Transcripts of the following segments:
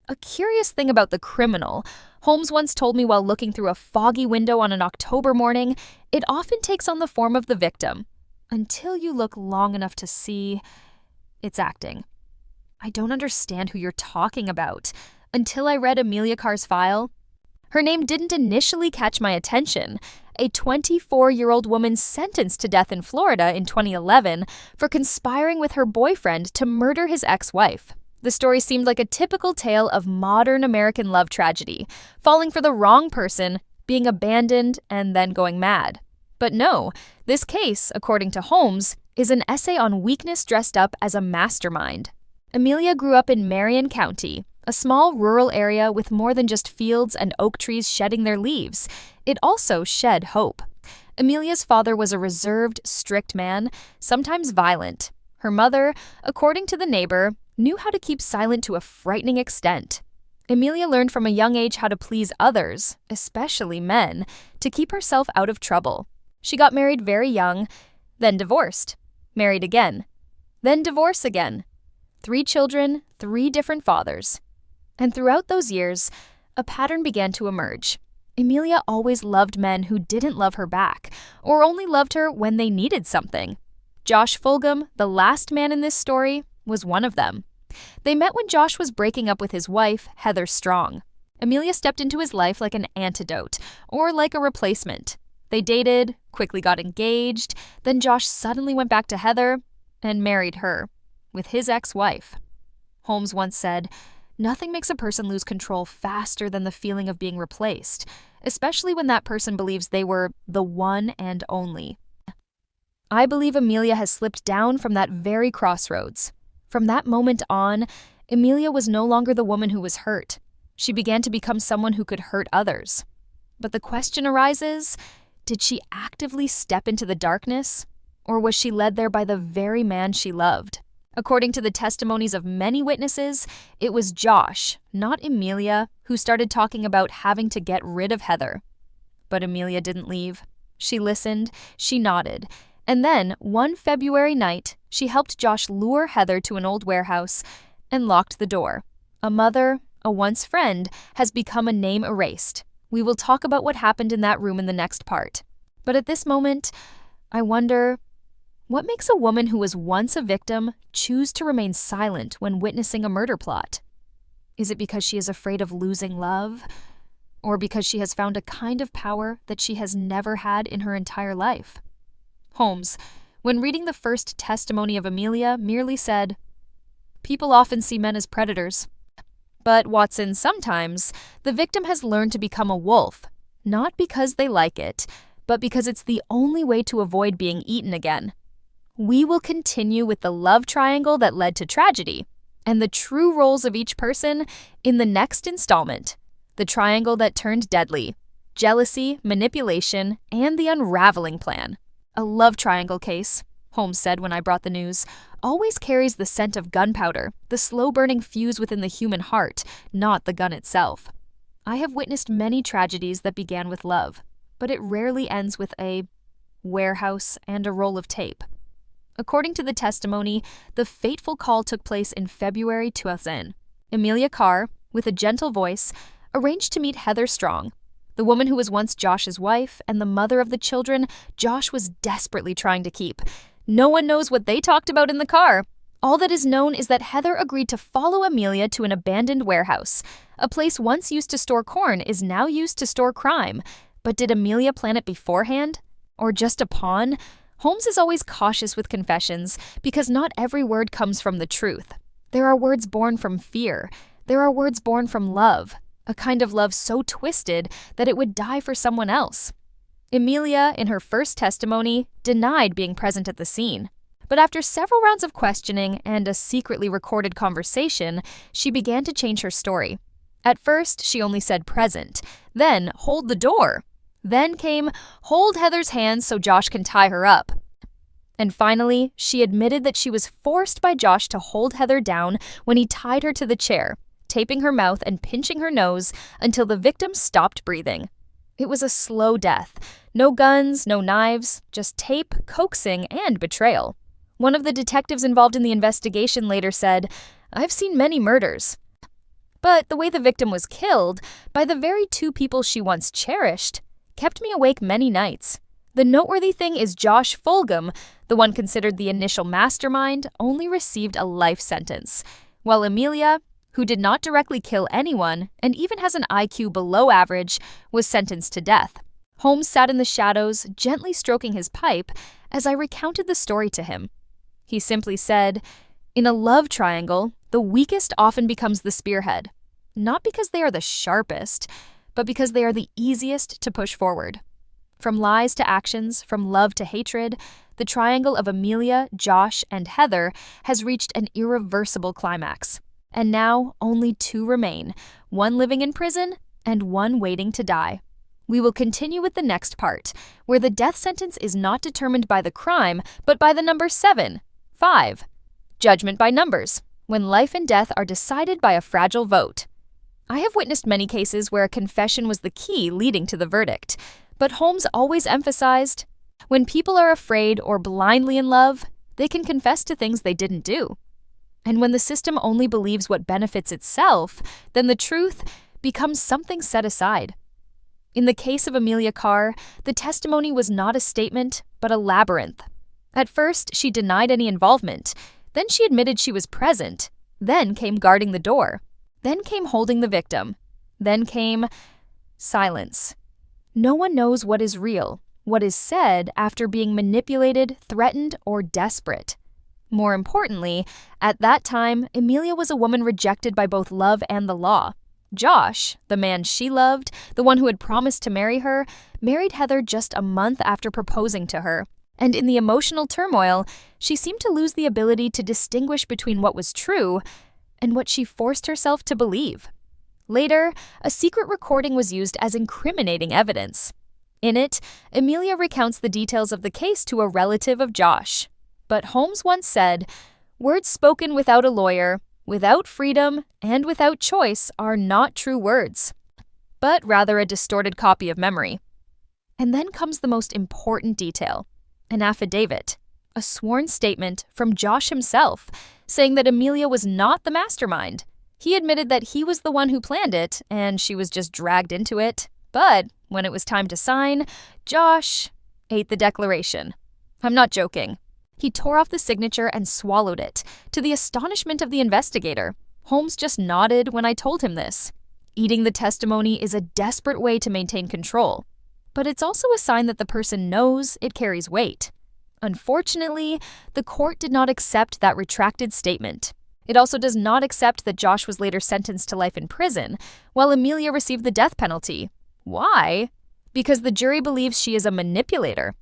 A curious thing about the criminal, Holmes once told me while looking through a foggy window on an October morning, it often takes on the form of the victim. Until you look long enough to see, it's acting. I don't understand who you're talking about. Until I read Emilia Carr's file, her name didn't initially catch my attention. A 24-year-old woman sentenced to death in Florida in 2011 for conspiring with her boyfriend to murder his ex-wife. The story seemed like a typical tale of modern American love tragedy, falling for the wrong person, being abandoned, and then going mad. But no, this case, according to Holmes, is an essay on weakness dressed up as a mastermind. Emilia grew up in Marion County, a small rural area with more than just fields and oak trees shedding their leaves. It also shed hope. Emilia's father was a reserved, strict man, sometimes violent. Her mother, according to the neighbor, knew how to keep silent to a frightening extent. Emilia learned from a young age how to please others, especially men, to keep herself out of trouble. She got married very young, then divorced, married again, then divorced again. 3 children, 3 different fathers. And throughout those years, a pattern began to emerge. Emilia always loved men who didn't love her back, or only loved her when they needed something. Josh Fulgham, the last man in this story, was one of them. They met when Josh was breaking up with his wife, Heather Strong. Emilia stepped into his life like an antidote, or like a replacement. They dated, quickly got engaged, then Josh suddenly went back to Heather and married her, with his ex-wife. Holmes once said, "Nothing makes a person lose control faster than the feeling of being replaced, especially when that person believes they were the one and only." I believe Emilia has slipped down from that very crossroads. From that moment on, Emilia was no longer the woman who was hurt. She began to become someone who could hurt others. But the question arises, did she actively step into the darkness, or was she led there by the very man she loved? According to the testimonies of many witnesses, it was Josh, not Emilia, who started talking about having to get rid of Heather. But Emilia didn't leave. She listened, she nodded, and then, one February night, she helped Josh lure Heather to an old warehouse and locked the door. A mother, a once friend, has become a name erased. We will talk about what happened in that room in the next part. But at this moment, I wonder, what makes a woman who was once a victim choose to remain silent when witnessing a murder plot? Is it because she is afraid of losing love? Or because she has found a kind of power that she has never had in her entire life? Holmes, when reading the first testimony of Emilia, merely said, "People often see men as predators." But Watson, sometimes, the victim has learned to become a wolf, not because they like it, but because it's the only way to avoid being eaten again. We will continue with the love triangle that led to tragedy, and the true roles of each person in the next installment, the triangle that turned deadly, jealousy, manipulation, and the unraveling plan. A love triangle case, Holmes said when I brought the news, always carries the scent of gunpowder, the slow-burning fuse within the human heart, not the gun itself. I have witnessed many tragedies that began with love, but it rarely ends with a warehouse and a roll of tape. According to the testimony, the fateful call took place in February 2000. Emilia Carr, with a gentle voice, arranged to meet Heather Strong, the woman who was once Josh's wife and the mother of the children Josh was desperately trying to keep. No one knows what they talked about in the car. All that is known is that Heather agreed to follow Emilia to an abandoned warehouse. A place once used to store corn is now used to store crime. But did Emilia plan it beforehand? Or just a pawn? Holmes is always cautious with confessions because not every word comes from the truth. There are words born from fear. There are words born from love, a kind of love so twisted that it would die for someone else. Emilia, in her first testimony, denied being present at the scene. But after several rounds of questioning and a secretly recorded conversation, she began to change her story. At first, she only said present, then hold the door. Then came hold Heather's hands so Josh can tie her up. And finally, she admitted that she was forced by Josh to hold Heather down when he tied her to the chair, taping her mouth and pinching her nose until the victim stopped breathing. It was a slow death. No guns, no knives, just tape, coaxing, and betrayal. One of the detectives involved in the investigation later said, "I've seen many murders, But the way the victim was killed, by the very two people she once cherished, kept me awake many nights. The noteworthy thing is Josh Fulgham, the one considered the initial mastermind, only received a life sentence, while Emilia, who did not directly kill anyone and even has an IQ below average, was sentenced to death. Holmes sat in the shadows, gently stroking his pipe, as I recounted the story to him. He simply said, "In a love triangle, the weakest often becomes the spearhead, not because they are the sharpest, but because they are the easiest to push forward." From lies to actions, from love to hatred, the triangle of Emilia, Josh, and Heather has reached an irreversible climax. And now only two remain, one living in prison and one waiting to die. We will continue with the next part, where the death sentence is not determined by the crime, but by the number 7, 5. Judgment by numbers, when life and death are decided by a fragile vote. I have witnessed many cases where a confession was the key leading to the verdict, but Holmes always emphasized, when people are afraid or blindly in love, they can confess to things they didn't do. And when the system only believes what benefits itself, then the truth becomes something set aside. In the case of Emilia Carr, the testimony was not a statement, but a labyrinth. At first, she denied any involvement. Then she admitted she was present. Then came guarding the door. Then came holding the victim. Then came silence. No one knows what is real, what is said after being manipulated, threatened, or desperate. More importantly, at that time, Emilia was a woman rejected by both love and the law. Josh, the man she loved, the one who had promised to marry her, married Heather just a month after proposing to her. And in the emotional turmoil, she seemed to lose the ability to distinguish between what was true and what she forced herself to believe. Later, a secret recording was used as incriminating evidence. In it, Emilia recounts the details of the case to a relative of Josh. But Holmes once said, "Words spoken without a lawyer, without freedom, and without choice are not true words, but rather a distorted copy of memory." And then comes the most important detail, an affidavit, a sworn statement from Josh himself, saying that Emilia was not the mastermind. He admitted that he was the one who planned it, and she was just dragged into it. But when it was time to sign, Josh ate the declaration. I'm not joking. He tore off the signature and swallowed it, to the astonishment of the investigator. Holmes just nodded when I told him this. Eating the testimony is a desperate way to maintain control, but it's also a sign that the person knows it carries weight. Unfortunately, the court did not accept that retracted statement. It also does not accept that Josh was later sentenced to life in prison, while Emilia received the death penalty. Why? Because the jury believes she is a manipulator.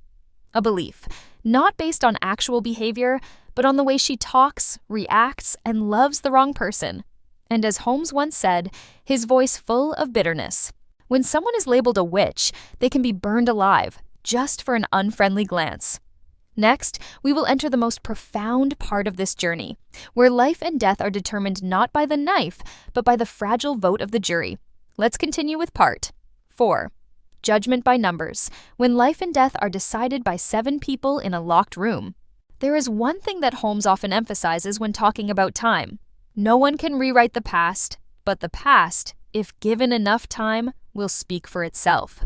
A belief, not based on actual behavior, but on the way she talks, reacts, and loves the wrong person. And as Holmes once said, his voice full of bitterness, when someone is labeled a witch, they can be burned alive, just for an unfriendly glance. Next, we will enter the most profound part of this journey, where life and death are determined not by the knife, but by the fragile vote of the jury. Let's continue with part 4. Judgment by numbers, when life and death are decided by 7 people in a locked room. There is one thing that Holmes often emphasizes when talking about time. No one can rewrite the past, but the past, if given enough time, will speak for itself.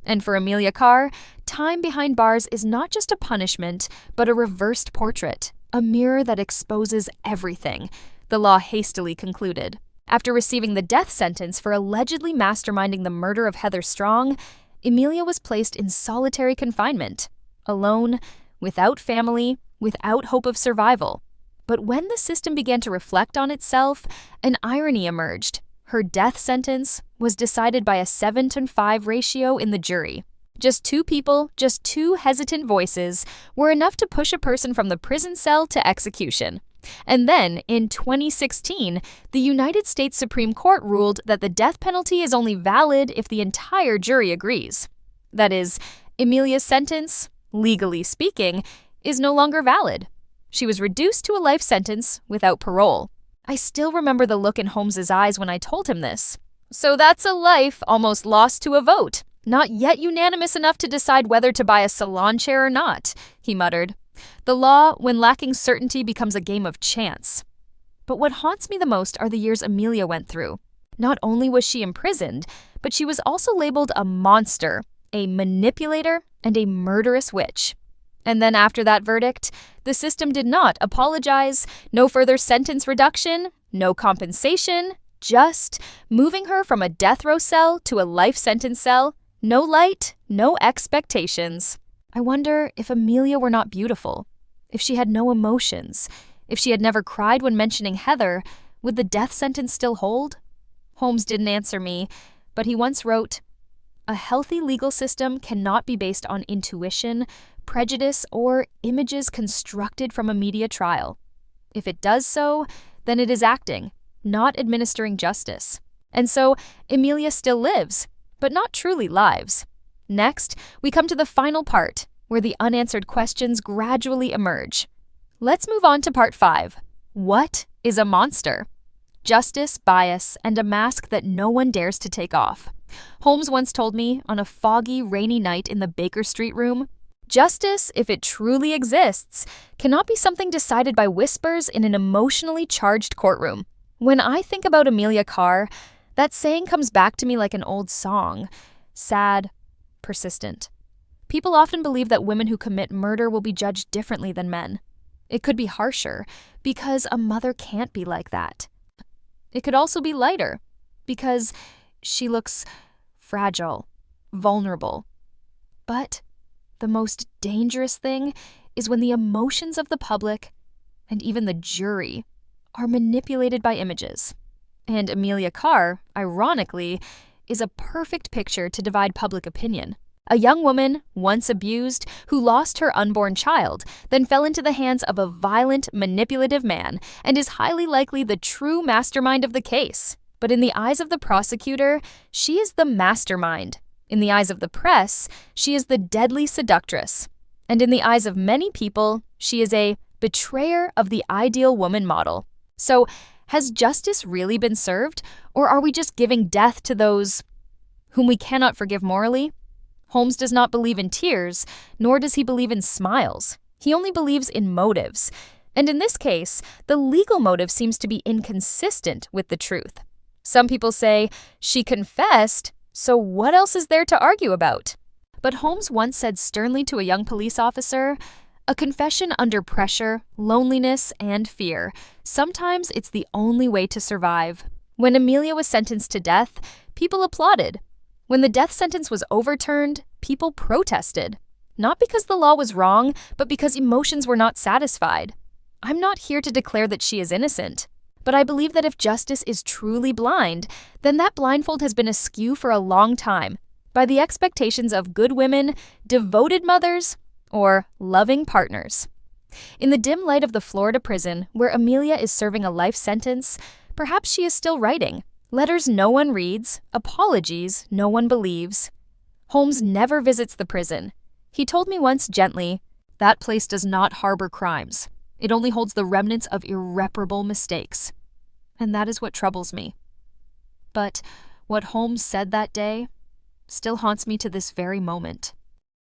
And for Emilia Carr, time behind bars is not just a punishment, but a reversed portrait, a mirror that exposes everything, the law hastily concluded. After receiving the death sentence for allegedly masterminding the murder of Heather Strong, Emilia was placed in solitary confinement, alone, without family, without hope of survival. But when the system began to reflect on itself, an irony emerged. Her death sentence was decided by a 7-5 ratio in the jury. Just 2 people, just 2 hesitant voices, were enough to push a person from the prison cell to execution. And then, in 2016, the United States Supreme Court ruled that the death penalty is only valid if the entire jury agrees. That is, Emilia's sentence, legally speaking, is no longer valid. She was reduced to a life sentence without parole. I still remember the look in Holmes's eyes when I told him this. So that's a life almost lost to a vote, not yet unanimous enough to decide whether to buy a salon chair or not, he muttered. The law, when lacking certainty, becomes a game of chance. But what haunts me the most are the years Emilia went through. Not only was she imprisoned, but she was also labeled a monster, a manipulator, and a murderous witch. And then after that verdict, the system did not apologize, no further sentence reduction, no compensation, just moving her from a death row cell to a life sentence cell, no light, no expectations. I wonder if Emilia were not beautiful, if she had no emotions, if she had never cried when mentioning Heather, would the death sentence still hold? Holmes didn't answer me, but he once wrote, "A healthy legal system cannot be based on intuition, prejudice, or images constructed from a media trial. If it does so, then it is acting, not administering justice." And so, Emilia still lives, but not truly lives. Next, we come to the final part, where the unanswered questions gradually emerge. Let's move on to part 5. What is a monster? Justice, bias, and a mask that no one dares to take off. Holmes once told me, on a foggy, rainy night in the Baker Street room, justice, if it truly exists, cannot be something decided by whispers in an emotionally charged courtroom. When I think about Emilia Carr, that saying comes back to me like an old song, sad, persistent. People often believe that women who commit murder will be judged differently than men. It could be harsher, because a mother can't be like that. It could also be lighter, because she looks fragile, vulnerable. But the most dangerous thing is when the emotions of the public, and even the jury, are manipulated by images. And Emilia Carr, ironically, is a perfect picture to divide public opinion. A young woman, once abused, who lost her unborn child, then fell into the hands of a violent, manipulative man, and is highly likely the true mastermind of the case. But in the eyes of the prosecutor, she is the mastermind. In the eyes of the press, she is the deadly seductress. And in the eyes of many people, she is a betrayer of the ideal woman model. So, has justice really been served, or are we just giving death to those whom we cannot forgive morally? Holmes does not believe in tears, nor does he believe in smiles. He only believes in motives. And in this case, the legal motive seems to be inconsistent with the truth. Some people say, she confessed, so what else is there to argue about? But Holmes once said sternly to a young police officer, "A confession under pressure, loneliness, and fear. Sometimes it's the only way to survive." When Emilia was sentenced to death, people applauded. When the death sentence was overturned, people protested. Not because the law was wrong, but because emotions were not satisfied. I'm not here to declare that she is innocent, but I believe that if justice is truly blind, then that blindfold has been askew for a long time by the expectations of good women, devoted mothers, or loving partners. In the dim light of the Florida prison, where Emilia is serving a life sentence, perhaps she is still writing. Letters no one reads, apologies no one believes. Holmes never visits the prison. He told me once gently, "That place does not harbor crimes. It only holds the remnants of irreparable mistakes." And that is what troubles me. But what Holmes said that day still haunts me to this very moment.